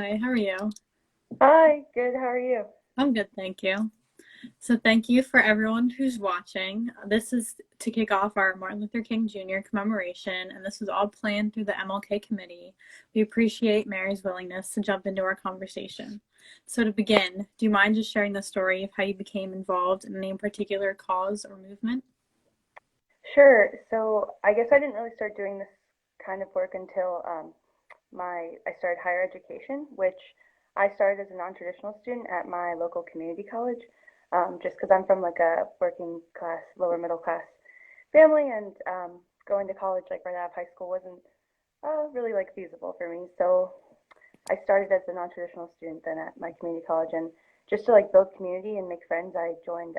Hi, how are you? Hi, good. How are you? I'm good, thank you. So, thank you for everyone who's watching. This is to kick off our Martin Luther King Jr. commemoration, and this was all planned through the MLK committee. We appreciate Mary's willingness to jump into our conversation. So, to begin, do you mind just sharing the story of how you became involved in any particular cause or movement? Sure. So I guess I didn't really start doing this kind of work until I started higher education, which I started as a non-traditional student at my local community college, just because I'm from like a working class, lower middle class family, and going to college like right out of high school wasn't really like feasible for me. So I started as a non-traditional student then at my community college, and just to like build community and make friends, I joined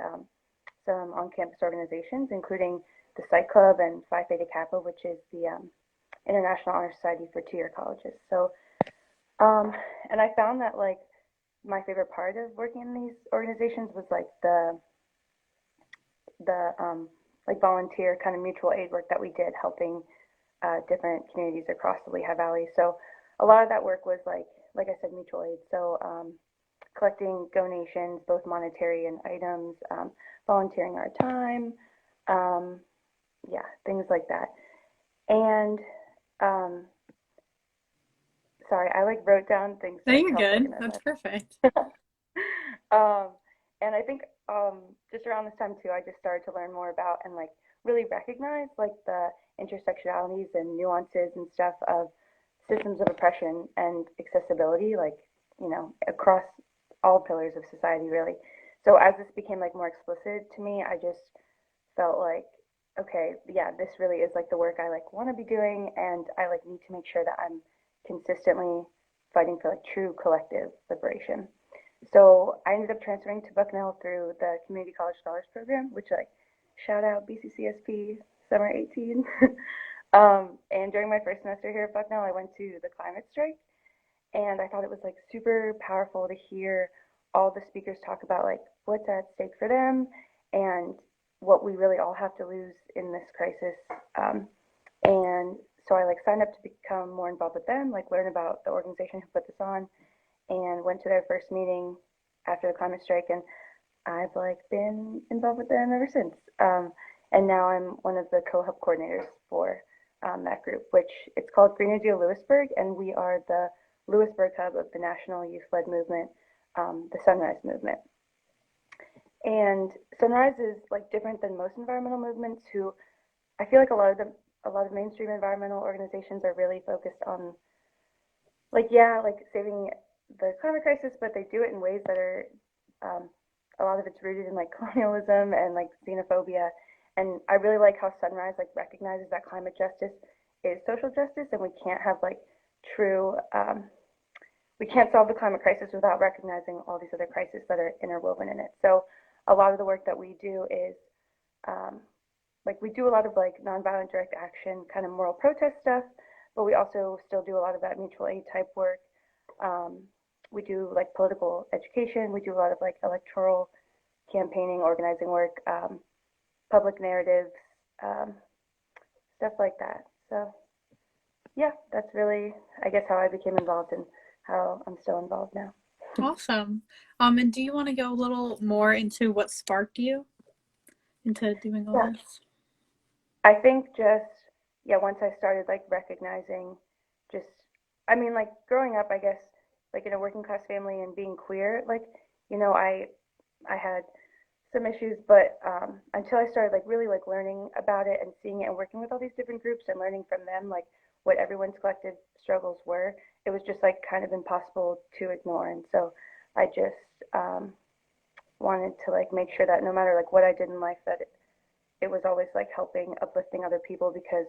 some on-campus organizations, including the Psych Club and Phi Theta Kappa, which is the International Honor Society for two-year colleges. So, um, and I found that like my favorite part of working in these organizations was like the like volunteer kind of mutual aid work that we did, helping different communities across the Lehigh Valley. So a lot of that work was like I said, mutual aid. So collecting donations, both monetary and items, volunteering our time, um, yeah, things like that. And um, sorry, I like wrote down things No, to like you're help good. organize That's my. perfect. um, and I think just around this time too, I just started to learn more about and like really recognize like the intersectionalities and nuances and stuff of systems of oppression and accessibility, like across all pillars of society, really. So as this became like more explicit to me, I just felt like, okay, yeah, this really is like the work I like want to be doing, and I like need to make sure that I'm consistently fighting for like true collective liberation. So I ended up transferring to Bucknell through the Community College Scholars Program, which like shout out BCCSP Summer 18. And during my first semester here at Bucknell, I went to the climate strike, and I thought it was like super powerful to hear all the speakers talk about like what's at stake for them and what we really all have to lose in this crisis. And so I like signed up to become more involved with them, like learn about the organization who put this on, and went to their first meeting after the climate strike, and I've like been involved with them ever since. And now I'm one of the co-hub coordinators for that group, which it's called Green New Deal Lewisburg, and we are the Lewisburg hub of the national youth-led movement, the Sunrise Movement. And Sunrise is like different than most environmental movements. Who I feel like a lot of mainstream environmental organizations are really focused on like yeah, like saving the climate crisis, but they do it in ways that are um, a lot of it's rooted in like colonialism and like xenophobia. And I really like how Sunrise like recognizes that climate justice is social justice, and we can't have like true we can't solve the climate crisis without recognizing all these other crises that are interwoven in it. So a lot of the work that we do is um, like we do a lot of like nonviolent direct action kind of moral protest stuff, but we also still do a lot of that mutual aid type work. um, we do like political education, we do a lot of like electoral campaigning, organizing work, public narratives, um, stuff like that. So yeah, that's really I guess how I became involved and how I'm still involved now. Awesome. And do you want to go a little more into what sparked you into doing all Yeah, this? I think just yeah, once I started like recognizing just I mean like growing up I guess like in a working class family and being queer, like, I had some issues, but until I started like really like learning about it and seeing it and working with all these different groups and learning from them like what everyone's collective struggles were, it was just like kind of impossible to ignore. And so I just wanted to like make sure that no matter like what I did in life, that it was always like helping, uplifting other people because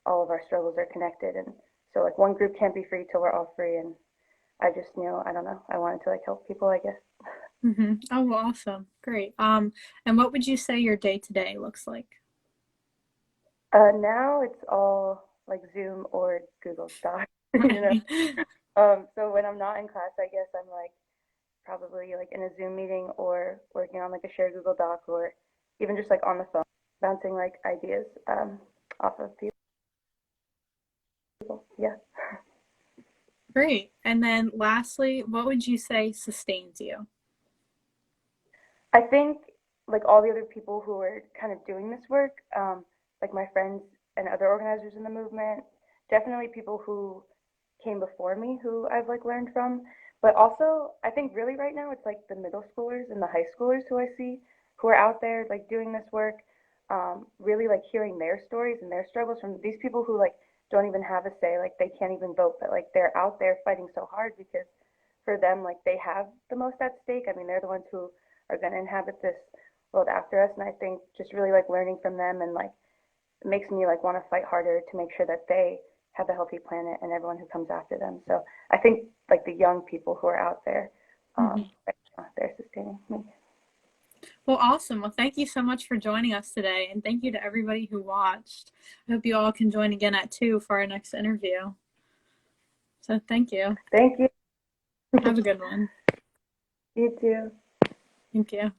all of our struggles are connected. And so like one group can't be free till we're all free. And I just knew, I don't know, I wanted to like help people, I guess. Oh, well, awesome. Great. And what would you say your day to day looks like? Now it's all like Zoom or Google Docs, you know. Right. So when I'm not in class, I guess I'm like probably like in a Zoom meeting or working on like a shared Google Doc or even just like on the phone, bouncing like ideas off of people. Yeah. Great. And then lastly, what would you say sustains you? I think like all the other people who are kind of doing this work, like my friends and other organizers in the movement, definitely people who came before me who I've like learned from. But also, I think really right now it's like the middle schoolers and the high schoolers who I see who are out there like doing this work, really like hearing their stories and their struggles from these people who like don't even have a say, like they can't even vote, but like they're out there fighting so hard because for them, like they have the most at stake. I mean, they're the ones who are going to inhabit this world after us, and I think just really like learning from them and like it makes me like want to fight harder to make sure that they have a healthy planet and everyone who comes after them. So I think like the young people who are out there, Mhm. right now, they're sustaining me. Well, awesome. Well, thank you so much for joining us today. And thank you to everybody who watched. I hope you all can join again at 2 for our next interview. So thank you. Thank you. Have a good one. You too. Thank you.